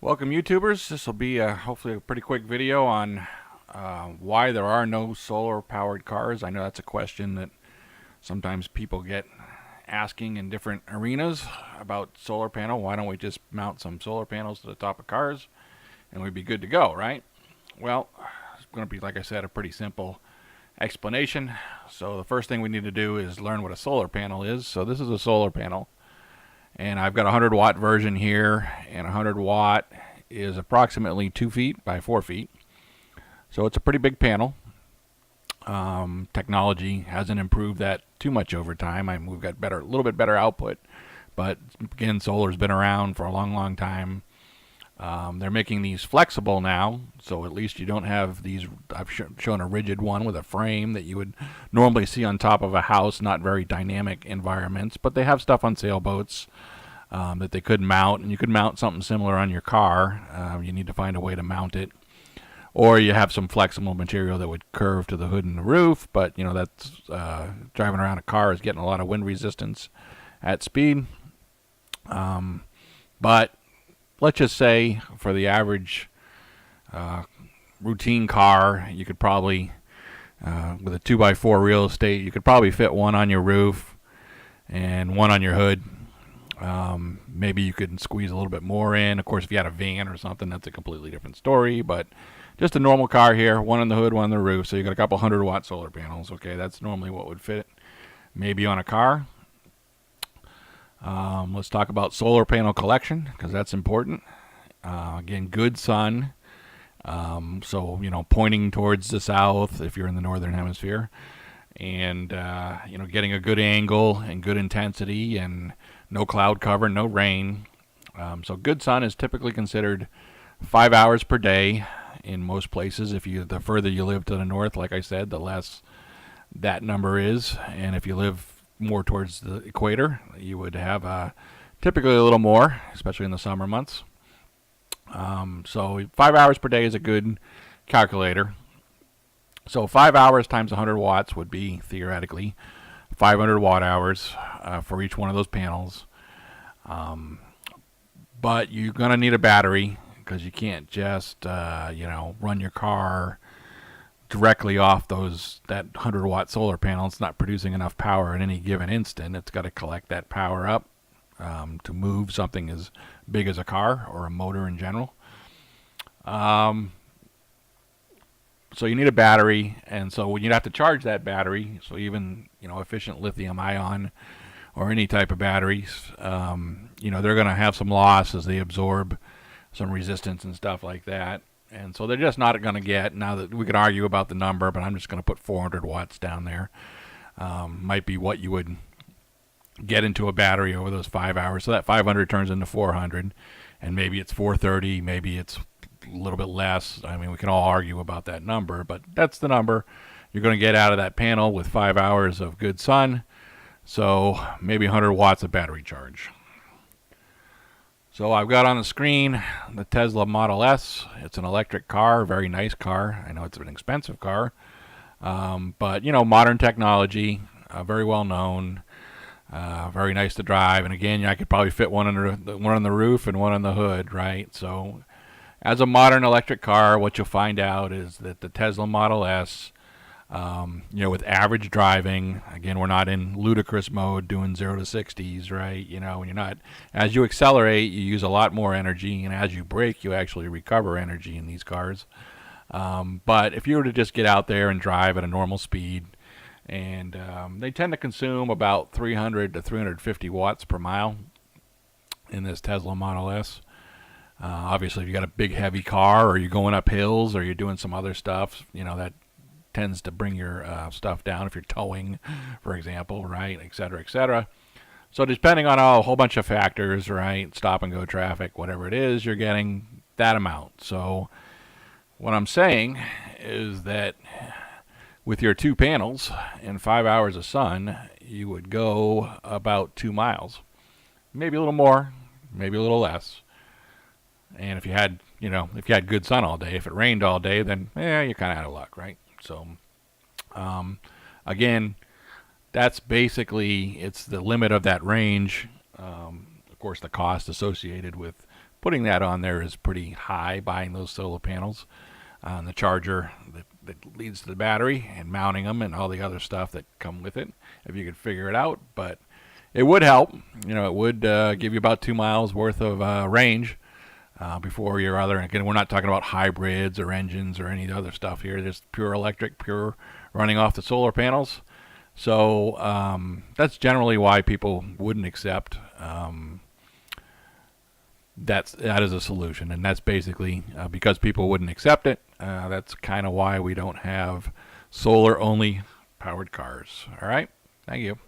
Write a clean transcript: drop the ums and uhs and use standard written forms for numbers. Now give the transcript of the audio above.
Welcome YouTubers. This will be hopefully a pretty quick video on why there are no solar powered cars. I know that's a question that sometimes people get asking in different arenas about solar panel. Why don't we just mount some solar panels to the top of cars and we'd be good to go, right? Well, it's going to be, like I said, a pretty simple explanation. So the first thing we need to do is learn what a solar panel is. So this is a solar panel, and I've got a 100 watt version here, and 100 watt is approximately 2 feet by 4 feet. So it's a pretty big panel. Technology hasn't improved that too much over time. We've got a little bit better output, but again, solar's been around for a long time. They're making these flexible now, so at least you don't have these. I've shown a rigid one with a frame that you would normally see on top of a house, not very dynamic environments, but they have stuff on sailboats that they could mount, and you could mount something similar on your car. You need to find a way to mount it. Or you have some flexible material that would curve to the hood and the roof, but that's driving around a car is getting a lot of wind resistance at speed. But let's just say for the average routine car, you could probably, with a 2x4 real estate, you could probably fit one on your roof and one on your hood. Maybe you could squeeze a little bit more in. Of course, if you had a van or something, that's a completely different story. But just a normal car here, one on the hood, one on the roof. So you got a couple 100 watt solar panels. Okay, that's normally what would fit maybe on a car. Let's talk about solar panel collection, because that's important. Again, good sun. So, pointing towards the south if you're in the northern hemisphere. And, getting a good angle and good intensity and no cloud cover, no rain. So good sun is typically considered 5 hours per day in most places. The further you live to the north, like I said, the less that number is. And if you live more towards the equator, you would have typically a little more, especially in the summer months. So 5 hours per day is a good calculator. So 5 hours times 100 watts would be theoretically 500 watt hours for each one of those panels. But you're going to need a battery, because you can't just run your car directly off that 100 watt solar panel. It's not producing enough power at any given instant. It's got to collect that power up to move something as big as a car or a motor in general. So you need a battery, and so you'd have to charge that battery. So even efficient lithium ion or any type of batteries, they're going to have some loss as they absorb some resistance and stuff like that. And so they're just not going to get, now that we can argue about the number, but I'm just going to put 400 watts down there. Might be what you would get into a battery over those 5 hours. So that 500 turns into 400, and maybe it's 430, maybe it's a little bit less. I mean, we can all argue about that number, but that's the number you're going to get out of that panel with 5 hours of good sun. So maybe 100 watts of battery charge. So I've got on the screen the Tesla Model S. It's an electric car, very nice car. I know it's an expensive car, but modern technology, very well known, very nice to drive. And again, I could probably fit one on the roof and one on the hood, right? So as a modern electric car, what you'll find out is that the Tesla Model S, with average driving, again, we're not in ludicrous mode doing 0 to 60s, right? When you're not, as you accelerate, you use a lot more energy, and as you brake, you actually recover energy in these cars. But if you were to just get out there and drive at a normal speed, and they tend to consume about 300 to 350 watts per mile in this Tesla Model S. Obviously, if you got a big heavy car, or you're going up hills, or you're doing some other stuff, that tends to bring your stuff down if you're towing, for example, right, et cetera, et cetera. So depending on a whole bunch of factors, right, stop and go traffic, whatever it is, you're getting that amount. So what I'm saying is that with your 2 panels and 5 hours of sun, you would go about 2 miles. Maybe a little more, maybe a little less. And if you had good sun all day, if it rained all day, then you're kind of out of luck, right? So, again, that's basically, it's the limit of that range. Of course, the cost associated with putting that on there is pretty high, buying those solar panels, and the charger that leads to the battery, and mounting them, and all the other stuff that come with it, if you could figure it out. But it would help. It would give you about 2 miles worth of range before your other. Again, we're not talking about hybrids or engines or any other stuff here. Just pure electric, pure running off the solar panels. So that's generally why people wouldn't accept. That is a solution, and that's basically because people wouldn't accept it. That's kind of why we don't have solar only powered cars. All right, thank you.